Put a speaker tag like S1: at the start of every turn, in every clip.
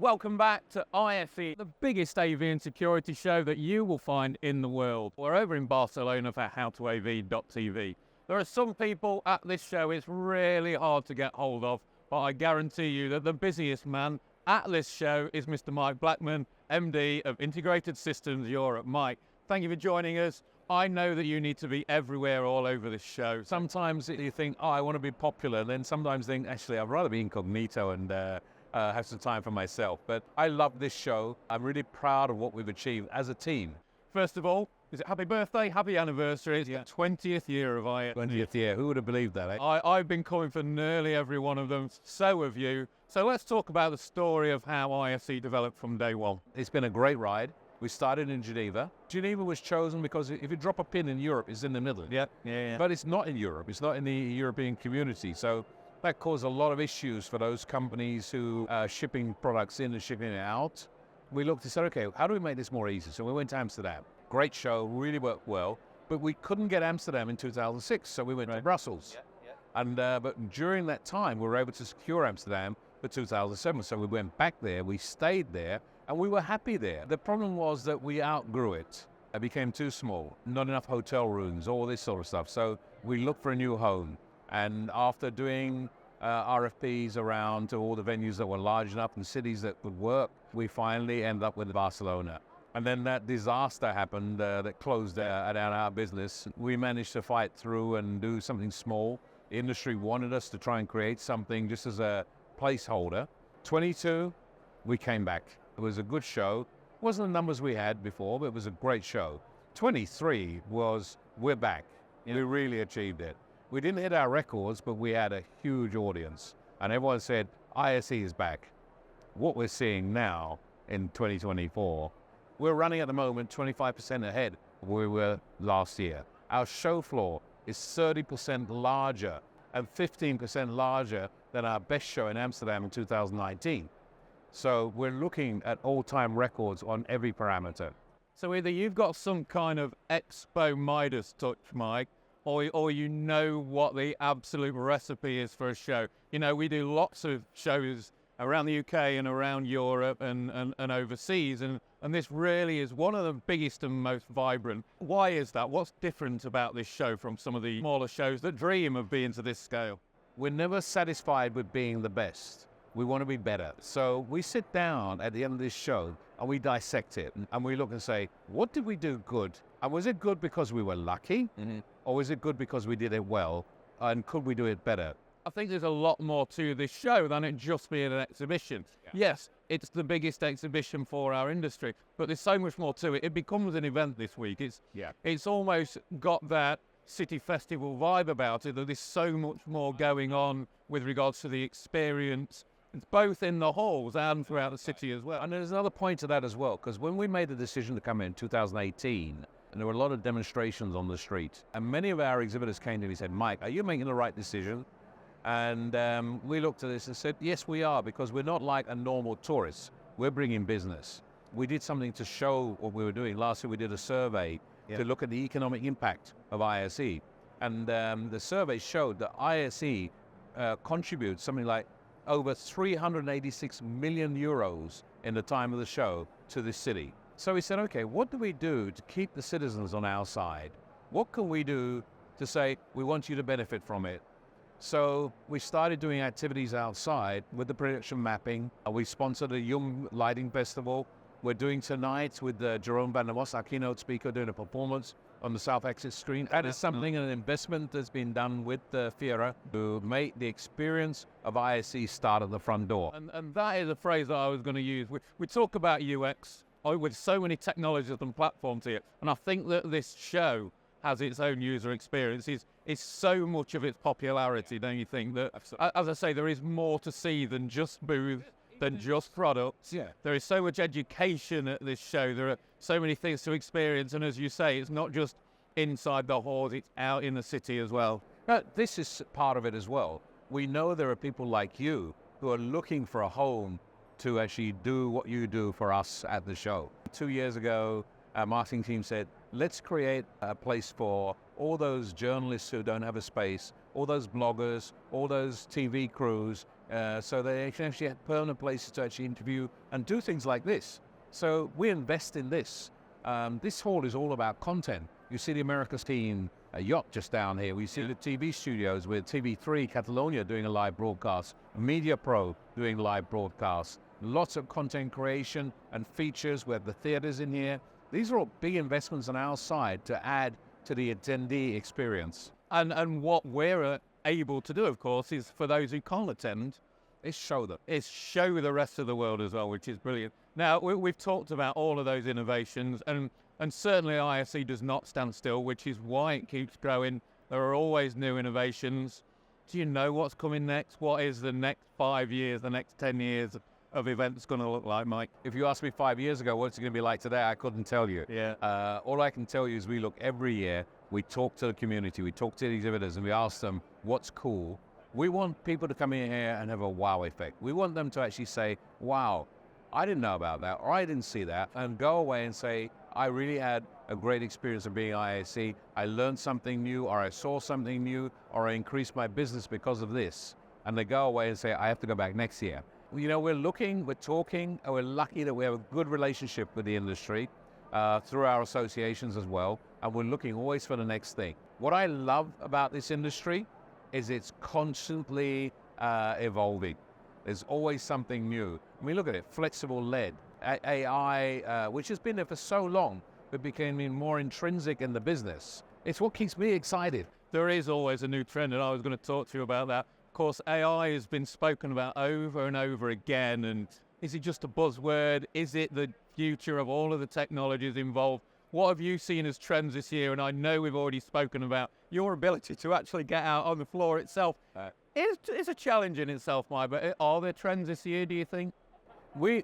S1: Welcome back to ISE, the biggest AV and security show that you will find in the world. We're over in Barcelona for HowToAV.tv. There are some people at this show it's really hard to get hold of, but I guarantee you that the busiest man at this show is Mr. Mike Blackman, MD of Integrated Systems Europe. Mike, thank you for joining us. I know that you need to be everywhere, all over this show. Sometimes you think, oh, I want to be popular. Then sometimes think, actually, I'd rather be incognito and have some time for myself. But I love this show. I'm really proud of what we've achieved as a team. First of all, is it happy birthday, happy anniversary? It's the 20th year of ISE.
S2: 20th year, who would have believed that, eh?
S1: I've been coming for nearly every one of them, so have you. So let's talk about the story of how ISE developed from day one.
S2: It's been a great ride. We started in Geneva. Geneva was chosen because if you drop a pin in Europe, it's in the middle.
S1: Yeah.
S2: But it's not in Europe. It's not in the European community. So that caused a lot of issues for those companies who are shipping products in and shipping it out. We looked and said, okay, how do we make this more easy? So we went to Amsterdam. Great show, really worked well. But we couldn't get Amsterdam in 2006, so we went to Brussels. And but during that time, we were able to secure Amsterdam for 2007. So we went back there, we stayed there, and we were happy there. The problem was that we outgrew it. It became too small, not enough hotel rooms, all this sort of stuff. So we looked for a new home. And after doing RFPs around to all the venues that were large enough and cities that would work, we finally ended up with Barcelona. And then that disaster happened that closed down our business. We managed to fight through and do something small. The industry wanted us to try and create something just as a placeholder. 22, we came back. It was a good show. It wasn't the numbers we had before, but it was a great show. 23 was, we're back. We really achieved it. We didn't hit our records, but we had a huge audience. And everyone said, ISE is back. What we're seeing now in 2024, we're running at the moment 25% ahead of where we were last year. Our show floor is 30% larger and 15% larger than our best show in Amsterdam in 2019. So we're looking at all-time records on every parameter.
S1: So either you've got some kind of Expo Midas touch, Mike, or you know what the absolute recipe is for a show. You know, we do lots of shows around the UK and around Europe and overseas, and this really is one of the biggest and most vibrant. Why is that? What's different about this show from some of the smaller shows that dream of being to this scale?
S2: We're never satisfied with being the best. We want to be better. So we sit down at the end of this show and we dissect it and we look and say, what did we do good? And was it good because we were lucky? Or was it good because we did it well? And could we do it better?
S1: I think there's a lot more to this show than it just being an exhibition. Yes, it's the biggest exhibition for our industry, but there's so much more to it. It becomes an event this week. It's almost got that city festival vibe about it, that there's so much more going on with regards to the experience. It's both in the halls and throughout the city as well.
S2: And there's another point to that as well, because when we made the decision to come in 2018, and there were a lot of demonstrations on the street, and many of our exhibitors came to me and said, Mike, are you making the right decision? And we looked at this and said, yes, we are, because we're not like a normal tourist. We're bringing business. We did something to show what we were doing. Last year we did a survey to look at the economic impact of ISE. And the survey showed that ISE contributes something like over 386 million euros in the time of the show to this city. So we said, okay, what do we do to keep the citizens on our side? What can we do to say, we want you to benefit from it? So we started doing activities outside with the production mapping. We sponsored a Young Lighting Festival. We're doing tonight with Jerome Van der Mos, our keynote speaker, doing a performance on the South Exit screen. That is something, an investment that's been done with Fiera to make the experience of ISE start at the front door.
S1: And that is a phrase that I was going to use. We talk about UX with so many technologies and platforms here, and I think that this show has its own user experience. It's so much of its popularity, don't you think? That, as I say, there is more to see than just booths, than just products. There is so much education at this show. There are so many things to experience, and as you say, it's not just inside the halls, it's out in the city as well.
S2: This is part of it as well. We know there are people like you who are looking for a home to actually do what you do for us at the show. 2 years ago, our marketing team said, let's create a place for all those journalists who don't have a space, all those bloggers, all those TV crews, so they can actually have permanent places to actually interview and do things like this. So we invest in this. This hall is all about content. You see the America's team yacht just down here. We see the TV studios with TV3 Catalonia doing a live broadcast, Media Pro doing live broadcasts, lots of content creation and features. We have the theaters in here. These are all big investments on our side to add to the attendee experience.
S1: And what we're able to do, of course, is for those who can't attend,
S2: is show them.
S1: Is show the rest of the world as well, which is brilliant. Now, we've talked about all of those innovations, and certainly ISE does not stand still, which is why it keeps growing. There are always new innovations. Do you know what's coming next? What is the next 5 years, the next 10 years of events going to look like, Mike?
S2: If you asked me 5 years ago what's it going to be like today, I couldn't tell you.
S1: Yeah.
S2: All I can tell you is we look every year, we talk to the community, we talk to the exhibitors, and we ask them what's cool. We want people to come in here and have a wow effect. We want them to actually say, wow, I didn't know about that, or I didn't see that, and go away and say, I really had a great experience of being ISE. I learned something new, or I saw something new, or I increased my business because of this. And they go away and say, I have to go back next year. You know, we're looking, we're talking, and we're lucky that we have a good relationship with the industry through our associations as well, and we're looking always for the next thing. What I love about this industry is it's constantly evolving. There's always something new. I mean, look at it, flexible LED, AI, which has been there for so long, but becoming more intrinsic in the business. It's what keeps me excited.
S1: There is always a new trend, and I was going to talk to you about that. Of course, AI has been spoken about over and over again, and is it just a buzzword? Is it the future of all of the technologies involved? What have you seen as trends this year? And I know we've already spoken about your ability to actually get out on the floor itself. It's a challenge in itself, Mike, but are there trends this year, do you think?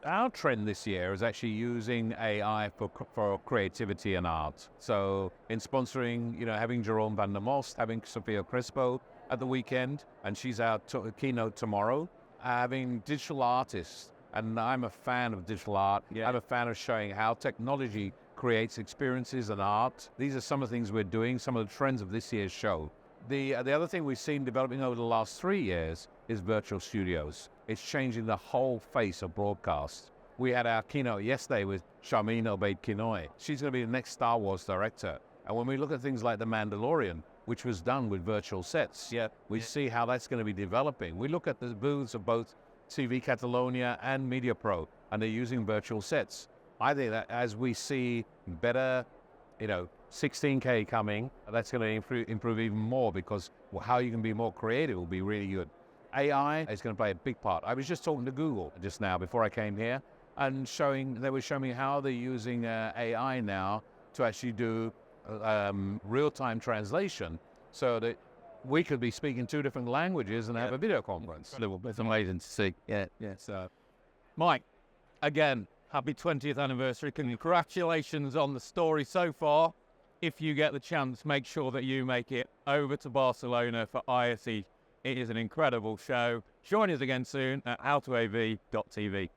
S2: Our trend this year is actually using AI for creativity and art. So in sponsoring, you know, having Jerome van der Most, having Sophia Crespo at the weekend, and she's our keynote tomorrow, having digital artists, and I'm a fan of digital art. Yeah. I'm a fan of showing how technology creates experiences and art. These are some of the things we're doing, some of the trends of this year's show. The other thing we've seen developing over the last 3 years is virtual studios. It's changing the whole face of broadcast. We had our keynote yesterday with Charmine Obaid-Kinoy. She's going to be the next Star Wars director. And when we look at things like The Mandalorian, which was done with virtual sets, we see how that's going to be developing. We look at the booths of both TV Catalonia and Media Pro, and they're using virtual sets. I think that as we see better, 16K coming, that's going to improve even more, because how you can be more creative will be really good. AI is going to play a big part. I was just talking to Google just now before I came here, and they were showing me how they're using AI now to actually do real-time translation, so that we could be speaking 2 different languages and have a video conference.
S1: It's amazing to see. Yeah. So, Mike, again, happy 20th anniversary. Congratulations on the story so far. If you get the chance, make sure that you make it over to Barcelona for ISE. It is an incredible show. Join us again soon at HowToAV.tv.